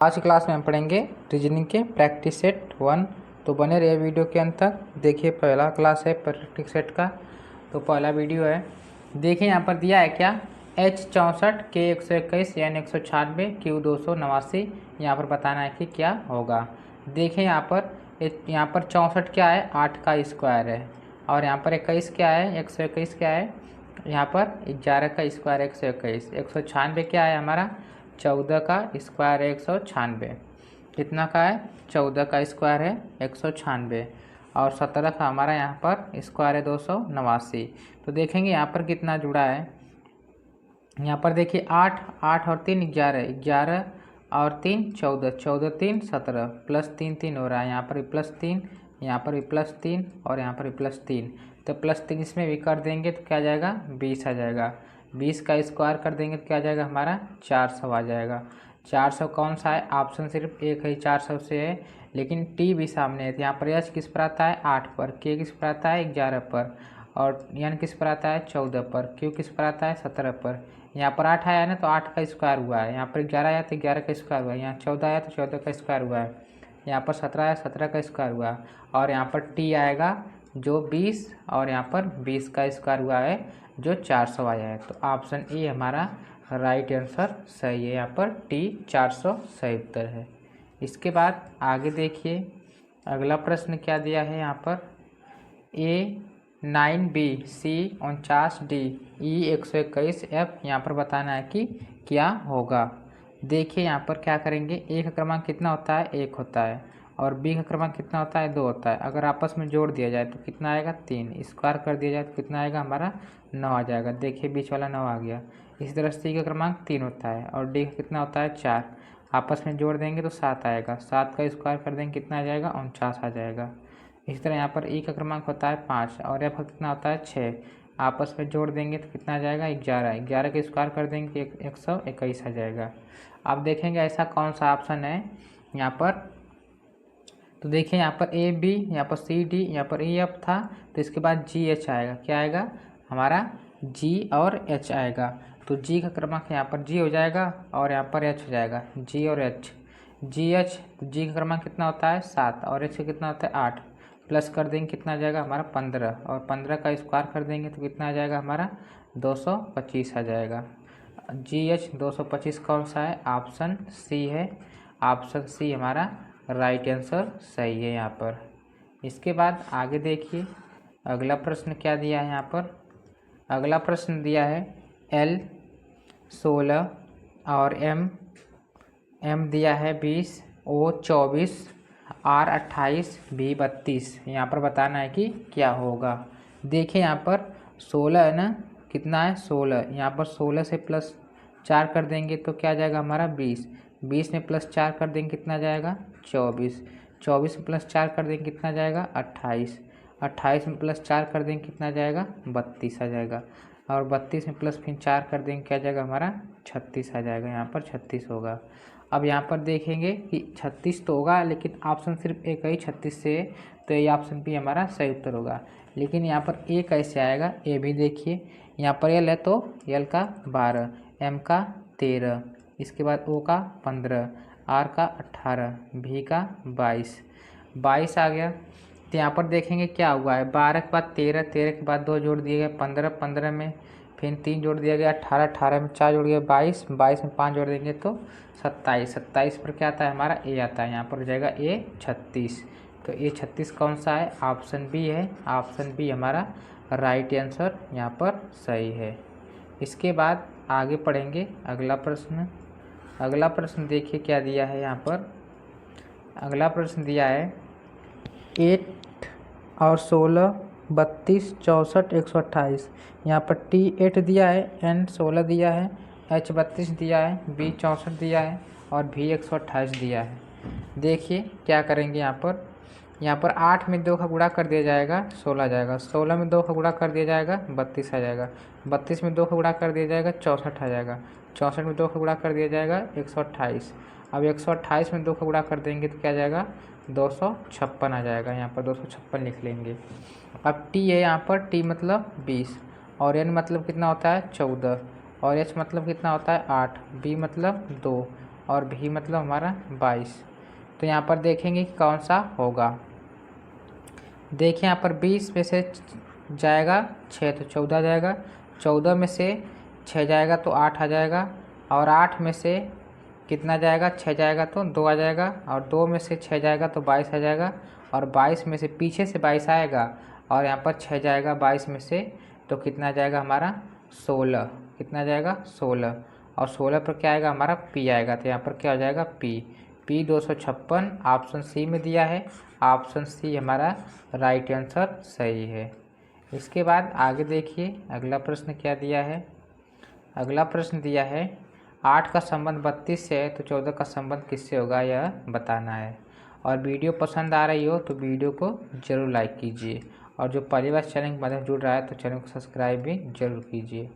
आज की क्लास में हम पढ़ेंगे रीजनिंग के प्रैक्टिस सेट 1। तो बने रहिए वीडियो के अंत तक। देखिए पहला क्लास है प्रैक्टिस सेट का, तो पहला वीडियो है। देखिए यहाँ पर दिया है क्या, H64 K121 N 196 Q 289। यहाँ पर बताना है कि क्या होगा। देखिए यहाँ पर 64 क्या है, 8 का स्क्वायर है। और यहाँ पर 21 क्या है, 121 क्या है, यहाँ पर 11 का स्क्वायर 121। 196 क्या है हमारा, 14 का स्क्वायर है 196। कितना का है, 14 का स्क्वायर है 196। और 17 का हमारा यहाँ पर स्क्वायर है 289। तो देखेंगे यहाँ पर कितना जुड़ा है। यहाँ पर देखिए 8 8 और 3 11, 11 और 3 14, 14 3 17, प्लस 3 3 हो रहा है। यहाँ पर भी प्लस 3, यहाँ पर भी प्लस 3 और यहाँ पर भी प्लस 3। तो प्लस 3 इसमें भी कर देंगे तो क्या आ जाएगा, 20 आ जाएगा। 20 का स्क्वायर कर देंगे तो क्या आ जाएगा हमारा, 400 आ जाएगा। 400 कौन सा है, ऑप्शन सिर्फ एक है, 400 से है, लेकिन टी भी सामने है। तो यहाँ पर एच किस पर आता है, 8 पर, के किस पर आता है, 11 पर, और एन किस पर आता है, 14 पर, क्यू किस पर आता है, 17 पर। यहाँ पर 8 आया ना तो 8 का स्क्वायर हुआ है। यहाँ पर 11 आया तो 11 का स्क्वायर हुआ है। यहाँ 14 आया तो 14 का स्क्वायर हुआ है। यहाँ पर 17 आया, 17 का स्क्वायर हुआ। और यहाँ पर टी आएगा जो 20, और यहाँ पर 20 का स्क्वायर हुआ है जो 400 आया है। तो ऑप्शन ए हमारा राइट आंसर सही है। यहाँ पर टी 400 सही उत्तर है। इसके बाद आगे देखिए अगला प्रश्न क्या दिया है। यहाँ पर A9B C 49D E 121 F यहाँ पर बताना है कि क्या होगा। देखिए यहाँ पर क्या करेंगे, ए का क्रमांक कितना होता है, 1 होता है, और बी का क्रमांक कितना होता है, 2 होता है। अगर आपस में जोड़ दिया जाए तो कितना आएगा, 3। स्क्वायर कर दिया जाए तो कितना आएगा हमारा, 9 आ जाएगा। देखिए बीच वाला 9 आ गया। इसी तरह सी का क्रमांक 3 होता है और डी का कितना होता है, 4। आपस में जोड़ देंगे तो 7 आएगा। 7 का स्क्वायर कर देंगे कितना आ जाएगा, 49 आ जाएगा। इसी तरह यहाँ पर ई का क्रमांक होता है 5 और एफ का कितना होता है 6। आपस में जोड़ देंगे तो कितना आ जाएगा, 11। 11 का स्क्वायर कर देंगे 121 आ जाएगा। अब देखेंगे ऐसा कौन सा ऑप्शन है यहाँ पर। तो देखिए यहाँ पर ए बी, यहाँ पर सी डी, यहाँ पर ई एफ था, तो इसके बाद जी एच आएगा। क्या आएगा हमारा, जी और एच आएगा। तो जी का क्रमांक यहाँ पर जी हो जाएगा और यहाँ पर एच हो जाएगा, जी और एच। जी एच, तो जी का क्रमांक कितना होता है, 7, और एच का कितना होता है, 8। प्लस कर देंगे कितना आ जाएगा हमारा, 15, और 15 का स्क्वायर कर देंगे तो कितना आ जाएगा हमारा, 225 आ जाएगा। जी एच 225 कौन सा है, ऑप्शन सी है। ऑप्शन सी हमारा राइट आंसर सही है यहाँ पर। इसके बाद आगे देखिए अगला प्रश्न क्या दिया है यहाँ पर। अगला प्रश्न दिया है L16 और M दिया है 20, O 24, R 28, B 32। यहाँ पर बताना है कि क्या होगा। देखिए यहाँ पर 16 है ना, कितना है 16। यहाँ पर 16 से प्लस 4 कर देंगे तो क्या आ जाएगा हमारा, 20। 20 में प्लस 4 कर देंगे कितना जाएगा, 24। 24 में प्लस 4 कर देंगे कितना जाएगा, 28। 28 में प्लस 4 कर देंगे कितना जाएगा, 32 आ जाएगा। और 32 में प्लस फिर 4 कर देंगे क्या जाएगा हमारा, 36 आ जाएगा। यहाँ पर 36 होगा। अब यहाँ पर देखेंगे कि 36 तो होगा, लेकिन ऑप्शन सिर्फ एक ही 36 से है, तो ये ऑप्शन भी हमारा सही उत्तर होगा। लेकिन यहाँ पर ए कैसे आएगा, ए भी देखिए। यहाँ पर एल है तो एल का 12, एम का 13, इसके बाद ओ का 15, आर का 18, भी का 22 आ गया। तो यहाँ पर देखेंगे क्या हुआ है, 12 के बाद 13, 13 के बाद 2 जोड़ दिए गए 15, 15 में फिर 3 जोड़ दिया गया 18, 18 में 4 जोड़ दिया 22, 22 में 5 जोड़ देंगे तो 27, 27 पर क्या आता है हमारा, ए आता है। यहाँ पर हो जाएगा ए 36। तो ए 36 कौन सा है, ऑप्शन बी है। ऑप्शन बी हमारा राइट आंसर यहाँ पर सही है। इसके बाद आगे पढ़ेंगे अगला प्रश्न। अगला प्रश्न देखिए क्या दिया है यहाँ पर। अगला प्रश्न दिया है 8 और 16, 32, 64, 128। यहाँ पर टी 8 दिया है, एन 16 दिया है, एच 32 दिया है, बी 64 दिया है और भी 128 दिया है। देखिए क्या करेंगे यहाँ पर। यहाँ पर 8 में 2 का गुणा कर दिया जाएगा, 16 आ जाएगा। 16 में 2 का गुणा कर दिया जाएगा, 32 आ जाएगा। 32 में 2 का गुणा कर दिया जाएगा, 64 आ जाएगा। 64 में 2 का गुणा कर दिया जाएगा, 128। अब 128 में 2 का गुणा कर देंगे तो क्या आ जाएगा, 256 आ जाएगा। यहाँ पर 256 लिख लेंगे। अब टी है यहाँ पर, टी मतलब 20, और एन मतलब कितना होता है 14, और एच मतलब कितना होता है 8, बी मतलब 2, और भी मतलब हमारा 22। तो यहाँ पर देखेंगे कि कौन सा होगा। देखिए यहाँ पर 20 में से जाएगा 6 तो 14 जाएगा, 14 में से 6 जाएगा तो 8 आ जाएगा, और 8 में से कितना जाएगा 6 जाएगा तो 2 आ जाएगा, और 2 में से 6 जाएगा तो 22 आ जाएगा, और 22 में से पीछे से 22 आएगा और यहाँ पर 6 जाएगा 22 में से, तो कितना जाएगा हमारा 16। कितना जाएगा 16, और 16 पर क्या आएगा हमारा पी आएगा, तो यहाँ पर क्या हो जाएगा पी 256 ऑप्शन सी में दिया है। ऑप्शन सी हमारा राइट आंसर सही है। इसके बाद आगे देखिए अगला प्रश्न क्या दिया है। अगला प्रश्न दिया है 8 का संबंध 32 से है तो 14 का संबंध किससे होगा, यह बताना है। और वीडियो पसंद आ रही हो तो वीडियो को जरूर लाइक कीजिए, और जो पहली बार चैनल के माध्यम जुड़ रहा है तो चैनल को सब्सक्राइब भी जरूर कीजिए।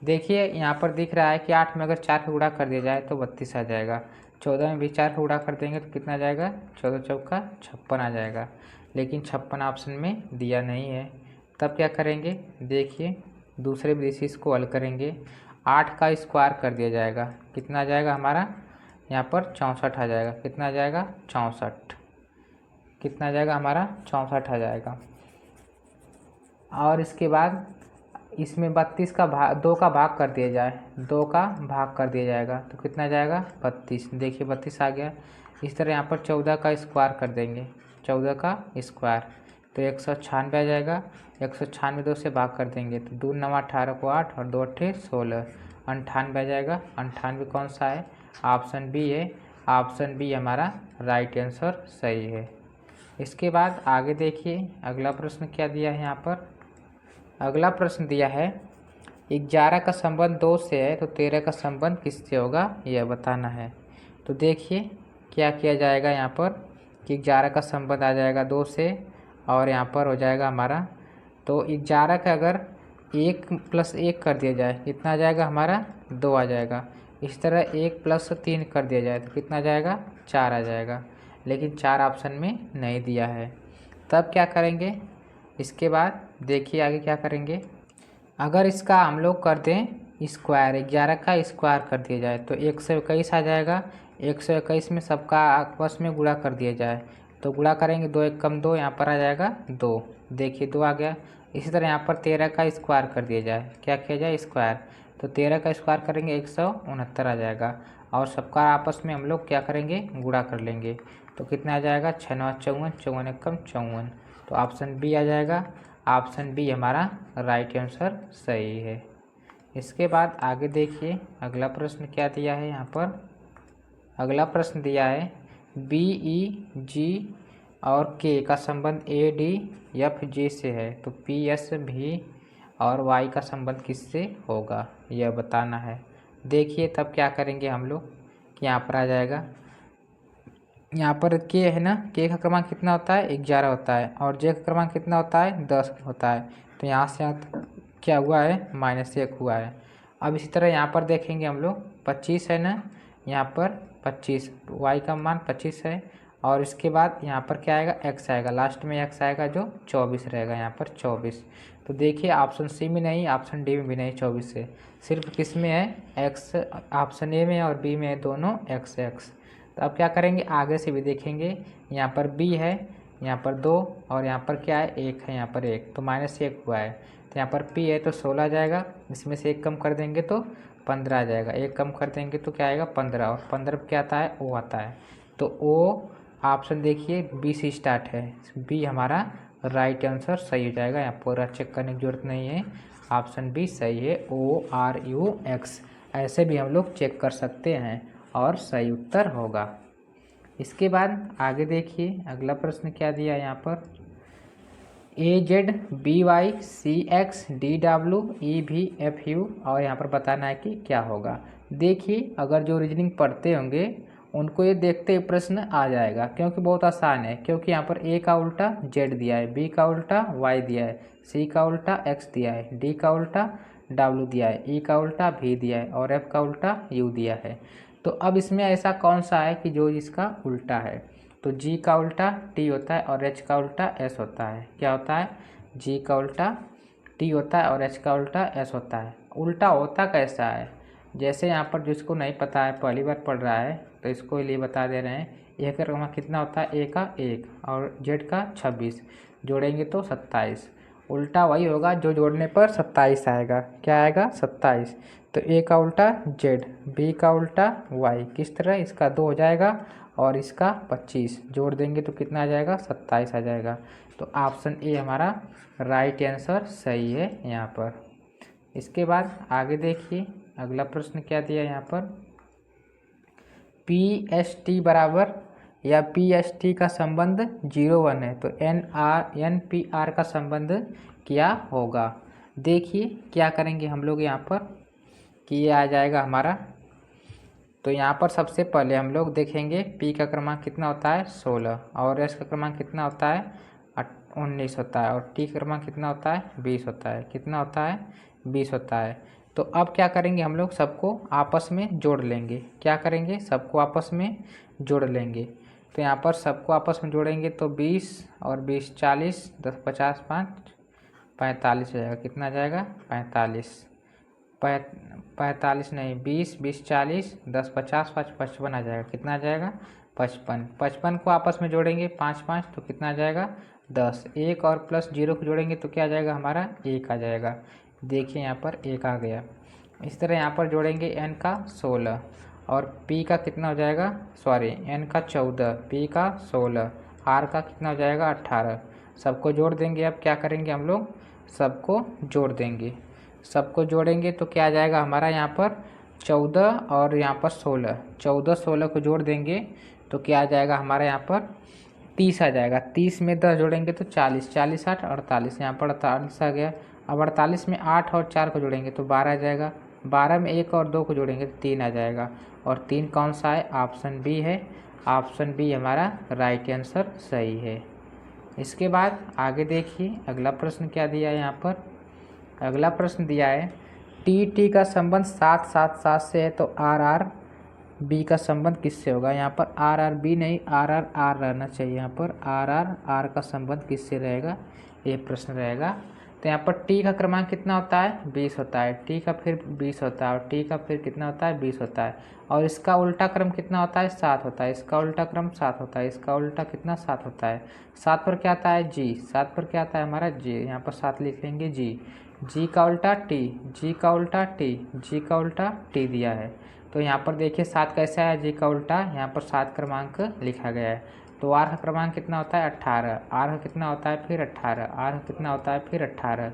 देखिए यहाँ पर दिख रहा है कि 8 में अगर 4 का गुणा कर दिया जाए तो 32 आ जाएगा, 14 में भी 4 का गुणा कर देंगे तो कितना जाएगा 14 चौका 56 आ जाएगा, लेकिन 56 ऑप्शन में दिया नहीं है। तब क्या करेंगे, देखिए दूसरे विधि को हल करेंगे। 8 का स्क्वायर कर दिया जाएगा, कितना आ जाएगा हमारा यहाँ पर 64 आ जाएगा। कितना आ जाएगा 64, कितना आ जाएगा हमारा 64 आ जाएगा। और इसके बाद इसमें 32 का भाग 2 का भाग कर दिया जाए, 2 का भाग कर दिया जाएगा तो कितना जाएगा 32। देखिए 32 आ गया। इस तरह यहाँ पर 14 का स्क्वायर कर देंगे, 14 का स्क्वायर तो 196 आ जाएगा। 196 2 से भाग कर देंगे तो 2 9 18 को 8 और 2 8 16, 98 आ जाएगा। 98 कौन सा है, ऑप्शन बी है। ऑप्शन बी हमारा राइट आंसर सही है। इसके बाद आगे देखिए अगला प्रश्न क्या दिया है यहाँ पर। अगला प्रश्न दिया है 11 का संबंध 2 से है तो 13 का संबंध किससे होगा, यह बताना है। तो देखिए क्या किया जाएगा यहाँ पर कि 11 का संबंध आ जाएगा 2 से, और यहाँ पर हो जाएगा हमारा, तो 11 का अगर 1 + 1 कर दिया जाए कितना आ जाएगा हमारा 2 आ जाएगा। इस तरह 1 + 3 कर दिया जाए तो कितना जाएगा 4 आ जाएगा, लेकिन 4 ऑप्शन में नहीं दिया है। तब क्या करेंगे, इसके बाद देखिए आगे क्या करेंगे। अगर इसका हम लोग कर दें स्क्वायर, 11 का स्क्वायर कर दिया जाए तो 121 आ जाएगा। 121 में सबका आपस में गुणा कर दिया जाए तो गुणा करेंगे 2 1 कम 2, यहाँ पर आ जाएगा 2। देखिए 2 आ गया। इसी तरह यहाँ पर 13 का स्क्वायर कर दिया जाए, क्या किया जाए स्क्वायर, तो 13 का स्क्वायर करेंगे 169 आ जाएगा, और सबका आपस में हम लोग क्या करेंगे गुणा कर लेंगे तो कितना आ जाएगा 6 9 54, 54 1 कम 54, तो ऑप्शन बी आ जाएगा। ऑप्शन बी हमारा राइट आंसर सही है। इसके बाद आगे देखिए अगला प्रश्न क्या दिया है यहाँ पर। अगला प्रश्न दिया है बी ई जी और के का संबंध ए डी एफ जी से है तो पी एस भी और वाई का संबंध किससे होगा, यह बताना है। देखिए तब क्या करेंगे हम लोग कि यहाँ पर आ जाएगा, यहाँ पर के है ना, के का क्रमांक कितना होता है 11 होता है, और जे का क्रमांक कितना होता है 10 होता है, तो यहाँ से क्या हुआ है -1 हुआ है। अब इसी तरह यहाँ पर देखेंगे हम लोग 25 है ना, यहाँ पर 25 वाई का मान 25 है, और इसके बाद यहाँ पर क्या आएगा x आएगा, लास्ट में x आएगा जो 24 रहेगा यहाँ पर 24। तो देखिए ऑप्शन सी में नहीं, ऑप्शन डी में भी नहीं 24 है, सिर्फ किस में है x, ऑप्शन ए में और बी में है दोनों x। तो अब क्या करेंगे आगे से भी देखेंगे, यहाँ पर b है, यहाँ पर 2 और यहाँ पर क्या है 1 है, यहाँ पर 1 तो -1 हुआ है, तो यहाँ पर p है तो 16 आ जाएगा। इसमें से 1 कम कर देंगे तो 15 आ जाएगा, 1 कम कर देंगे तो क्या आएगा 15, और 15 पर क्या आता है o आता है, तो o ऑप्शन देखिए बी से स्टार्ट है, बी हमारा राइट आंसर सही हो जाएगा। यहाँ पूरा चेक करने की जरूरत नहीं है, ऑप्शन बी सही है ORUX, ऐसे भी हम लोग चेक कर सकते हैं और सही उत्तर होगा। इसके बाद आगे देखिए अगला प्रश्न क्या दिया है यहाँ पर AZBYCXDWEVFU, और यहाँ पर बताना है कि क्या होगा। देखिए अगर जो रीजनिंग पढ़ते होंगे उनको ये देखते ही प्रश्न आ जाएगा, क्योंकि बहुत आसान है, क्योंकि यहाँ पर A का उल्टा Z दिया है, B का उल्टा Y दिया है, C का उल्टा X दिया है, D का उल्टा W दिया है, E का उल्टा V दिया है और F का उल्टा U दिया है। तो अब इसमें ऐसा कौन सा है कि जो इसका उल्टा है, तो G का उल्टा T होता है और H का उल्टा S होता है। क्या होता है, G का उल्टा T होता है और H का उल्टा S होता है। उल्टा होता कैसा है, जैसे यहाँ पर जिसको नहीं पता है, पहली बार पढ़ रहा है, तो इसको लिए बता दे रहे हैं। ए का क्रमांक कितना होता है, ए का 1 और जेड का 26, जोड़ेंगे तो 27। उल्टा वही होगा जो जोड़ने पर 27 आएगा। क्या आएगा, 27। तो ए का उल्टा जेड, बी का उल्टा वाई, किस तरह, इसका 2 हो जाएगा और इसका 25, जोड़ देंगे तो कितना आ जाएगा, 27 आ जाएगा। तो ऑप्शन ए हमारा राइट आंसर सही है यहाँ पर। इसके बाद आगे देखिए अगला प्रश्न क्या दिया यहाँ पर, PST बराबर या PST का संबंध 0-1 है, तो NPR का संबंध क्या होगा। देखिए क्या करेंगे हम लोग यहाँ पर कि ये आ जाएगा हमारा। तो यहाँ पर सबसे पहले हम लोग देखेंगे P का क्रमांक कितना होता है, 16, और S का क्रमांक कितना होता है, 19 होता है, और T का क्रमांक कितना होता है, 20 होता है। कितना होता है, 20 होता है। तो अब क्या करेंगे हम लोग, सबको आपस में जोड़ लेंगे। क्या करेंगे, सबको आपस में जोड़ लेंगे। तो यहाँ पर सबको आपस में जोड़ेंगे तो 20 और 20 40, 10 50 5 45 हो जाएगा। कितना आ जाएगा, 45 नहीं, 20 20 40, 10 50 5 55 आ जाएगा। कितना आ जाएगा, 55। 55 को आपस में जोड़ेंगे 5 5, तो कितना आ जाएगा, 10। 1 और प्लस 0 को जोड़ेंगे तो क्या आ जाएगा, हमारा 1 आ जाएगा। देखिए यहाँ पर 1 आ गया। इस तरह यहाँ पर जोड़ेंगे n का 16 और p का कितना हो जाएगा, n का 14, p का 16, r का कितना हो जाएगा, 18। सबको जोड़ देंगे। अब क्या करेंगे हम लोग, सबको जोड़ देंगे। सबको जोड़ेंगे तो क्या आ जाएगा हमारा, यहाँ पर 14 और यहाँ पर 16, 14 16 को जोड़ देंगे तो क्या आ जाएगा हमारा, यहाँ पर 30 आ जाएगा। 30 में 10 जोड़ेंगे तो 40, 40 8 48, यहाँ पर 48 आ गया। अब 48 में 8 और 4 को जोड़ेंगे तो 12 आ जाएगा। 12 में 1 और 2 को जोड़ेंगे तो 3 आ जाएगा। और 3 कौन सा है, ऑप्शन बी है। ऑप्शन बी हमारा राइट आंसर सही है। इसके बाद आगे देखिए अगला प्रश्न क्या दिया है यहाँ पर। अगला प्रश्न दिया है टी का संबंध 7 7 7 से है, तो RRB का संबंध किससे होगा। यहाँ पर RRB नहीं, RRR रहना चाहिए। यहाँ पर RRR का संबंध किससे रहेगा, ये प्रश्न रहेगा। तो यहाँ पर T का क्रमांक कितना होता है, 20 होता है। T का फिर 20 होता है और T का फिर कितना होता है, 20 होता है। और इसका उल्टा क्रम कितना होता है, 7 होता है। इसका उल्टा क्रम 7 होता है। इसका उल्टा कितना, 7 होता है। 7 पर क्या आता है, G। 7 पर क्या आता है हमारा, G। यहाँ पर 7 लिख लेंगे, G का उल्टा T, G का उल्टा T, G का उल्टा T दिया है। तो यहाँ पर देखिए 7 कैसे आया, G का उल्टा, यहाँ पर 7 क्रमांक लिखा गया है। तो R का क्रमांक कितना होता है, 18। R का कितना होता है, फिर 18। R का कितना होता है, फिर 18।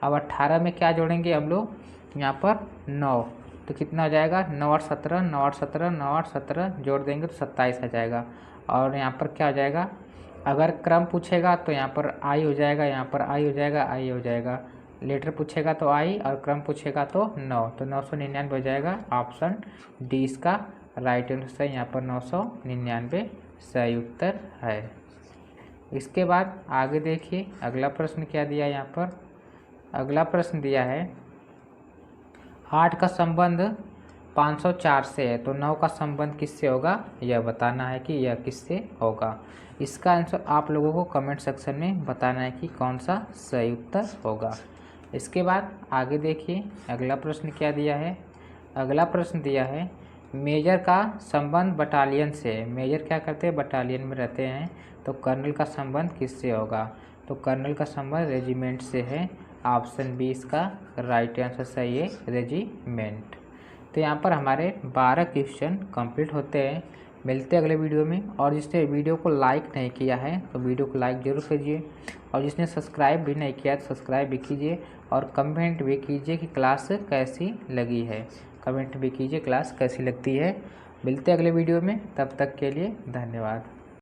अब 18 में क्या जोड़ेंगे हम लोग, यहाँ पर 9, तो कितना हो जाएगा, 9 और 17, 9 और 17, 9 और 17 जोड़ देंगे तो 27 आ जाएगा। और यहाँ पर क्या हो जाएगा, अगर क्रम पूछेगा तो यहाँ पर I हो जाएगा, यहाँ पर I हो जाएगा, I हो जाएगा। लेटर पूछेगा तो I और क्रम पूछेगा तो 9, तो 999 हो जाएगा। ऑप्शन डी इसका राइट आंसर है। यहाँ पर 999 सही उत्तर है। इसके बाद आगे देखिए अगला प्रश्न क्या दिया है यहाँ पर। अगला प्रश्न दिया है 8 का संबंध 504 से है, तो 9 का संबंध किससे होगा, यह बताना है कि यह किससे होगा। इसका आंसर आप लोगों को कमेंट सेक्शन में बताना है कि कौन सा सही उत्तर होगा। इसके बाद आगे देखिए अगला प्रश्न क्या दिया है। अगला प्रश्न दिया है मेजर का संबंध बटालियन से। मेजर क्या करते हैं, बटालियन में रहते हैं, तो कर्नल का संबंध किससे होगा। तो कर्नल का संबंध रेजिमेंट से है। ऑप्शन बी इसका राइट आंसर सही है, रेजिमेंट। तो यहाँ पर हमारे 12 क्वेश्चन कंप्लीट होते हैं। मिलते हैं अगले वीडियो में। और जिसने वीडियो को लाइक नहीं किया है तो वीडियो को लाइक ज़रूर कीजिए, और जिसने सब्सक्राइब भी नहीं किया तो सब्सक्राइब भी कीजिए, और कमेंट भी कीजिए कि क्लास कैसी लगी है। कमेंट भी कीजिए क्लास कैसी लगती है। मिलते हैं अगले वीडियो में, तब तक के लिए धन्यवाद।